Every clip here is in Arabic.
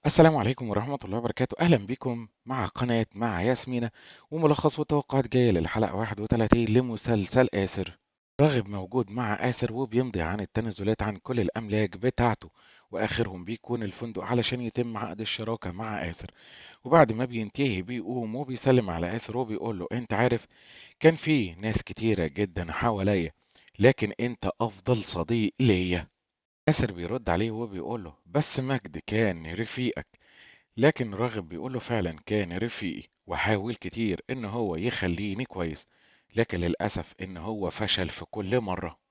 السلام عليكم ورحمة الله وبركاته. أهلا بكم مع قناة مع ياسمينة وملخص وتوقعات جاية للحلقة 31 لمسلسل آسر. راغب موجود مع آسر وبيمضي عن التنازلات عن كل الأملاك بتاعته، وآخرهم بيكون الفندق علشان يتم عقد الشراكة مع آسر. وبعد ما بينتهي بيقوم وبيسلم على آسر وبيقول له أنت عارف، كان في ناس كتيرة جدا حواليا، لكن أنت أفضل صديق ليا. آسر بيرد عليه وبيقول له بس مجد كان رفيقك. لكن راغب بيقول له فعلا كان رفيقي وحاول كتير ان هو يخليني كويس، لكن للأسف ان هو فشل في كل مرة.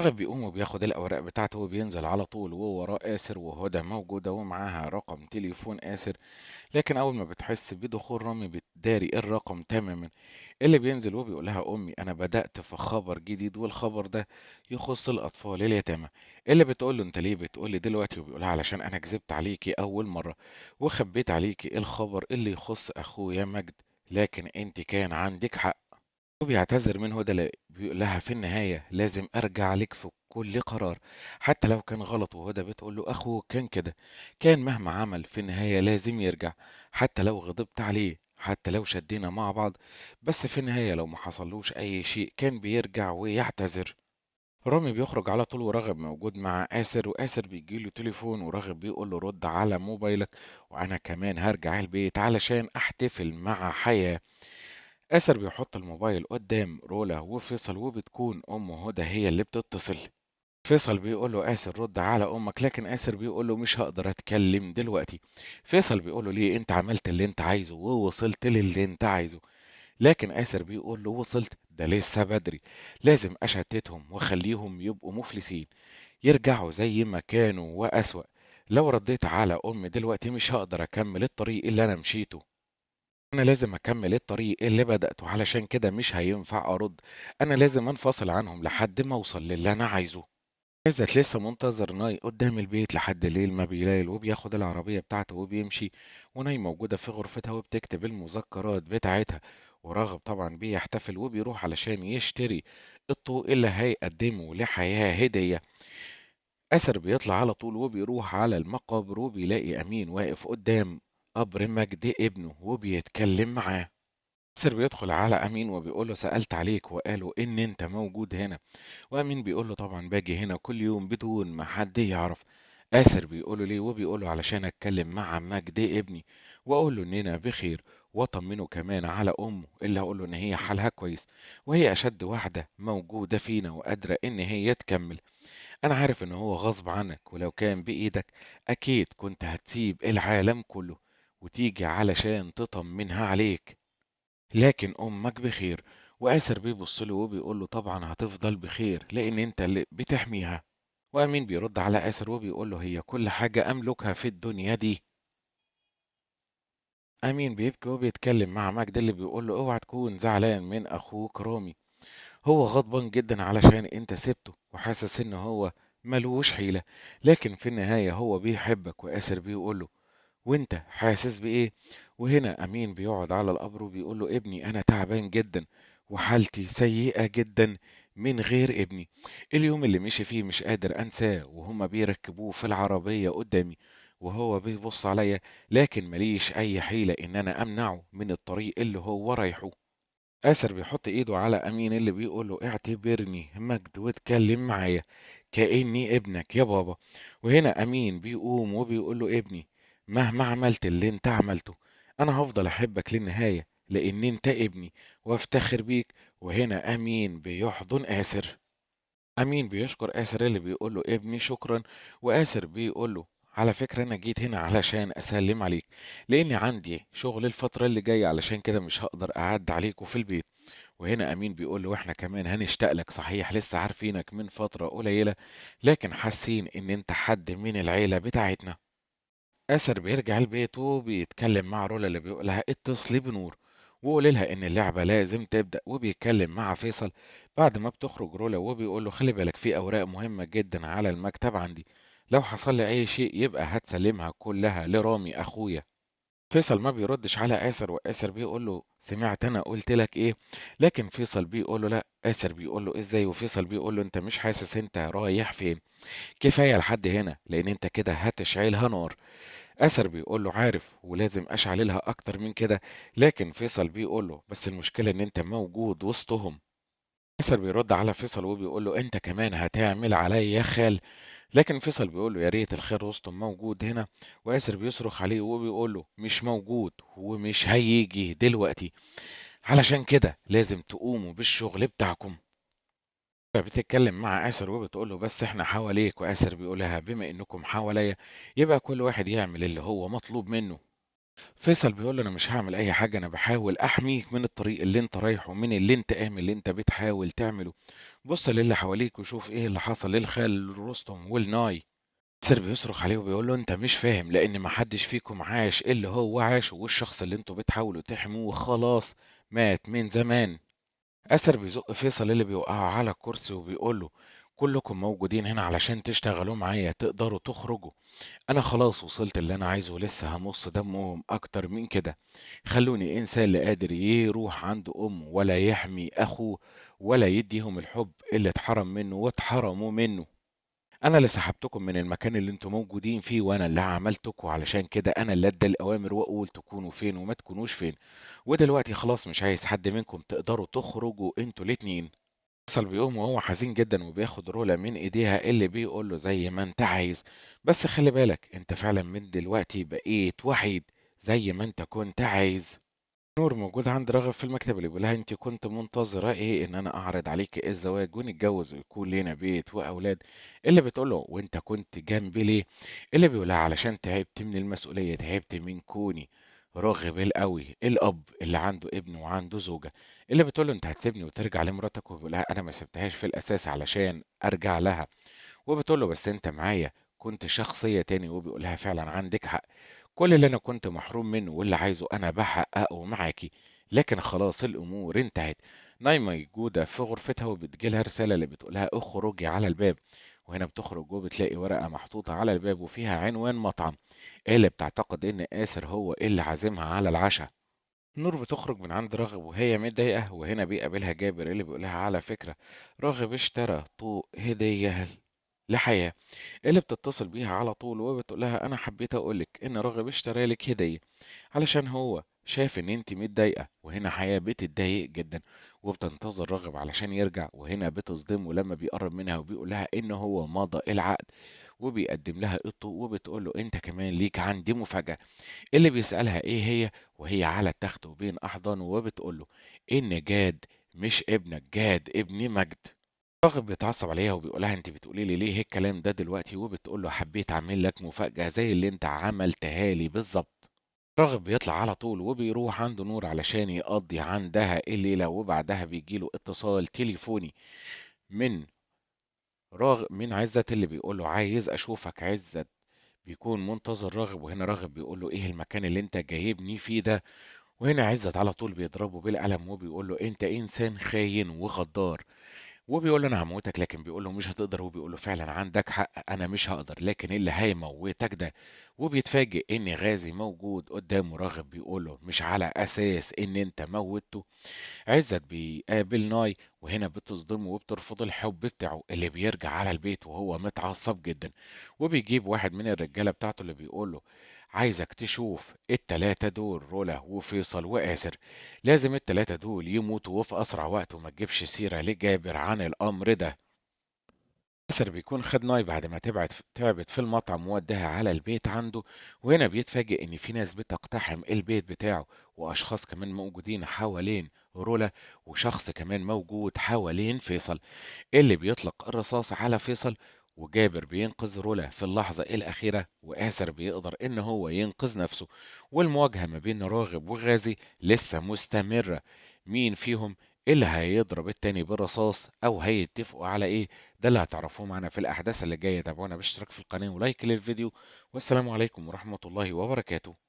راغب بيقوم وبياخد الأوراق بتاعته وبينزل على طول ووراه آسر، وهدى موجودة ومعاها رقم تليفون آسر. لكن أول ما بتحس بدخول رامي بتداري الرقم تماما. اللي بينزل وبيقول لها أمي أنا بدأت في خبر جديد، والخبر ده يخص الأطفال اليتامى. اللي بتقول له أنت ليه بتقول لي دلوقتي؟ وبيقولها علشان أنا كذبت عليكي أول مرة وخبيت عليكي الخبر اللي يخص أخويا مجد، لكن أنت كان عندك حق. وبيعتذر من هدى، بيقول لها في النهاية لازم أرجع لك في كل قرار حتى لو كان غلط. وهدى بتقول له أخوه كان كده، كان مهما عمل في النهاية لازم يرجع، حتى لو غضبت عليه، حتى لو شدينا مع بعض، بس في النهاية لو ما حصلوش أي شيء كان بيرجع ويعتذر. رامي بيخرج على طول وراغب موجود مع آسر، وآسر بيجيله تليفون وراغب بيقول له رد على موبايلك وأنا كمان هرجع البيت علشان أحتفل مع حياة. آسر بيحط الموبايل قدام رولا وفيصل، وبتكون أم هدى هي اللي بتتصل. فيصل بيقول له آسر رد على أمك، لكن آسر بيقول له مش هقدر أتكلم دلوقتي. فيصل بيقول له ليه؟ أنت عملت اللي أنت عايزه ووصلت للي أنت عايزه. لكن آسر بيقول له وصلت ده لسه بدري، لازم أشتتهم وأخليهم يبقوا مفلسين، يرجعوا زي ما كانوا وأسوأ. لو رديت على أمي دلوقتي مش هقدر أكمل الطريق اللي أنا مشيته. أنا لازم أكمل الطريق اللي بدأته، علشان كده مش هينفع أرد. أنا لازم أنفصل عنهم لحد ما أوصل للي أنا عايزه. عزت لسه منتظر ناي قدام البيت لحد الليل ما بيليل، وبياخد العربية بتاعته وبيمشي. وناي موجودة في غرفتها وبتكتب المذكرات بتاعتها. وراغب طبعا بيحتفل وبيروح علشان يشتري الطوق اللي هيقدمه لحياة هدية. أسر بيطلع على طول وبيروح على المقابر وبيلاقي أمين واقف قدام قبر مجد ابنه وبيتكلم معاه. ياسر بيدخل على أمين وبيقول له سألت عليك وقالوا إن أنت موجود هنا. وأمين بيقول له طبعا باجي هنا كل يوم بدون ما حد يعرف. آسر بيقول له ليه؟ وبيقول له علشان أتكلم مع مجد ابني وأقول له إننا بخير، وأطمنه كمان على أمه اللي هقول له إن هي حالها كويس، وهي أشد واحدة موجودة فينا وقادرة إن هي تكمل. أنا عارف إن هو غصب عنك، ولو كان بإيدك أكيد كنت هتسيب العالم كله وتيجي علشان تطمنها عليك، لكن أمك بخير. وآسر بيبص له وبيقول له طبعا هتفضل بخير لأن أنت اللي بتحميها. وأمين بيرد على آسر وبيقول له هي كل حاجة أملكها في الدنيا دي. أمين بيبكي وبيتكلم مع مجد اللي بيقول له اوعى تكون زعلان من أخوك رامي، هو غضبان جدا علشان أنت سبته وحاسس إن هو ملوش حيلة، لكن في النهاية هو بيحبك. وآسر بيقول له وانت حاسس بايه؟ وهنا امين بيقعد على القبر وبيقول له ابني انا تعبان جدا وحالتي سيئة جدا من غير ابني. اليوم اللي مشي فيه مش قادر انساه، وهما بيركبوه في العربية قدامي وهو بيبص عليا، لكن ماليش اي حيلة ان انا امنعه من الطريق اللي هو رايحه. آسر بيحط ايده على امين اللي بيقول له اعتبرني مجد واتكلم معايا كأني ابنك يا بابا. وهنا امين بيقوم وبيقول له ابني، مهما عملت اللي انت عملته انا هفضل احبك للنهاية لان انت ابني وافتخر بيك. وهنا امين بيحضن آسر. امين بيشكر آسر اللي بيقول له ابني شكرا. وآسر بيقول له على فكرة انا جيت هنا علشان اسلم عليك لاني عندي شغل الفترة اللي جاية، علشان كده مش هقدر اعد عليكم في البيت. وهنا امين بيقول له واحنا كمان هنشتاق لك، صحيح لسه عارفينك من فترة قليلة لكن حاسين ان انت حد من العيلة بتاعتنا. آسر بيرجع البيت وبيتكلم مع رولا اللي بيقولها اتصلي بنور وقولي لها ان اللعبة لازم تبدأ. وبيتكلم مع فيصل بعد ما بتخرج رولا وبيقول له خلي بالك في اوراق مهمة جدا على المكتب عندي، لو حصل لي اي شيء يبقى هتسلمها كلها لرامي اخويا. فيصل ما بيردش على آسر، وآسر بيقول له سمعت انا قلت لك ايه؟ لكن فيصل بيقول له لا. آسر بيقول له ازاي؟ وفيصل بيقول له انت مش حاسس انت رايح فين؟ كفاية لحد هنا لان انت كده هتشعلها نار. آسر بيقول له عارف ولازم أشعل لها أكتر من كده، لكن فيصل بيقول له بس المشكلة إن أنت موجود وسطهم. آسر بيرد على فيصل وبيقول له أنت كمان هتعمل عليا يا خال، لكن فيصل بيقول له يا ريت الخير وسطهم موجود هنا. وآسر بيصرخ عليه وبيقول له مش موجود ومش هيجي دلوقتي، علشان كده لازم تقوموا بالشغل بتاعكم. فبتتكلم مع آسر وبتقول له بس احنا حواليك، وآسر بيقولها بما انكم حواليا يبقى كل واحد يعمل اللي هو مطلوب منه. فيصل بيقول له انا مش هعمل اي حاجة، انا بحاول احميك من الطريق اللي انت رايحه، من اللي انت قام اللي انت بتحاول تعمله. بص للي حواليك وشوف ايه اللي حصل للخال رستم والناي. آسر بيصرخ عليه وبيقول له انت مش فاهم، لان محدش فيكم عاش اللي هو عاشه، والشخص اللي انتوا بتحاولوا تحموه خلاص مات من زمان. آسر بيزق فيصل اللي بيوقعه على الكرسي وبيقول له كلكم موجودين هنا علشان تشتغلوا معايا، تقدروا تخرجوا. انا خلاص وصلت اللي انا عايزه، ولسه همص دمهم اكتر من كده. خلوني انسان لا قادر يروح عند امه ولا يحمي اخوه ولا يديهم الحب اللي اتحرم منه واتحرموا منه. انا اللي سحبتكم من المكان اللي انتم موجودين فيه، وانا اللي عملتكم، علشان كده انا اللي ادى الاوامر واقول تكونوا فين وما تكونوش فين. ودلوقتي خلاص مش عايز حد منكم، تقدروا تخرجوا انتوا الاتنين. فيصل بيقوم وهو حزين جدا وبياخد رولة من ايديها اللي بيقول له زي ما انت عايز، بس خلي بالك انت فعلا من دلوقتي بقيت وحيد زي ما انت كنت عايز. نور موجود عند راغب في المكتب اللي بيقولها انت كنت منتظرة ايه؟ ان انا اعرض عليك الزواج ونتجوز ويكون لنا بيت واولاد. اللي بتقوله وانت كنت جنبي ليه؟ اللي بيقولها علشان تعبت من المسؤولية، تعبت من كوني راغب القوي الاب اللي عنده ابن وعنده زوجة. اللي بتقوله انت هتسيبني وترجع لمراتك، وبيقولها انا ما سبتهاش في الاساس علشان ارجع لها. وبتقول له بس انت معايا كنت شخصية تاني، وبيقولها فعلا عندك حق، كل اللي انا كنت محروم منه واللي عايزه انا بحققه معاكي. لكن خلاص الامور انتهت. نايمة موجودة في غرفتها وبتجيلها رسالة اللي بتقولها اخرجي على الباب. وهنا بتخرج وبتلاقي ورقة محطوطة على الباب وفيها عنوان مطعم، اللي بتعتقد ان آسر هو اللي عازمها على العشاء. نور بتخرج من عند راغب وهي متضايقة، وهنا بيقابلها جابر اللي بيقولها على فكرة راغب اشترى طوق هدية لحياة. اللي بتتصل بيها على طول وبتقول لها انا حبيت اقولك ان راغب اشترى لك هدية علشان هو شايف ان انت متضايقة. وهنا حياة بتتضايق جدا وبتنتظر راغب علشان يرجع، وهنا بتصدمه لما بيقرب منها وبيقول لها ان هو مضى العقد، وبيقدم لها الطوق وبتقول له انت كمان ليك عندي مفاجأة. اللي بيسألها ايه هي وهي على التخت وبين احضانه، وبتقول له ان جاد مش ابنك، جاد ابن مجد. راغب بيتعصب عليها وبيقولها انت بتقولي لي ليه الكلام ده دلوقتي؟ وبتقول له حبيت اعمل لك مفاجأة زي اللي انت عملتها لي بالظبط. راغب بيطلع على طول وبيروح عند نور علشان يقضي عندها الليلة، وبعدها بيجيله اتصال تليفوني من من عزت اللي بيقول له عايز اشوفك عزت. بيكون منتظر راغب، وهنا راغب بيقول له ايه المكان اللي انت جايبني فيه ده؟ وهنا عزت على طول بيضربه بالقلم وبيقول له انت انسان خاين وغدار. وبيقول له انا هموتك، لكن بيقول له مش هتقدر، وبيقول له فعلا عندك حق انا مش هقدر، لكن اللي هيموتك ده. وبيتفاجئ ان غازي موجود قدامه. راغب بيقول له مش على اساس ان انت موتته. عزت بيقابل ناي، وهنا بتصدمه وبترفض الحب بتاعه اللي بيرجع على البيت وهو متعصب جدا. وبيجيب واحد من الرجاله بتاعته اللي بيقول له عايزك تشوف التلاتة دول رولا وفيصل وآسر، لازم التلاتة دول يموتوا وفي أسرع وقت، وما تجيبش سيرة لجابر عن الأمر ده. آسر بيكون خد ناي بعد ما تعبت في المطعم ووداها على البيت عنده. وهنا بيتفاجئ إن في ناس بتقتحم البيت بتاعه، وأشخاص كمان موجودين حوالين رولا، وشخص كمان موجود حوالين فيصل اللي بيطلق الرصاص على فيصل. وجابر بينقذ رولا في اللحظة الأخيرة، وآسر بيقدر إن هو ينقذ نفسه. والمواجهة ما بين راغب وغازي لسه مستمرة، مين فيهم اللي هيضرب التاني بالرصاص أو هيتفقوا على إيه؟ ده اللي هتعرفوه معنا في الأحداث اللي جاية. تابعونا باشتراك في القناة ولايك للفيديو، والسلام عليكم ورحمة الله وبركاته.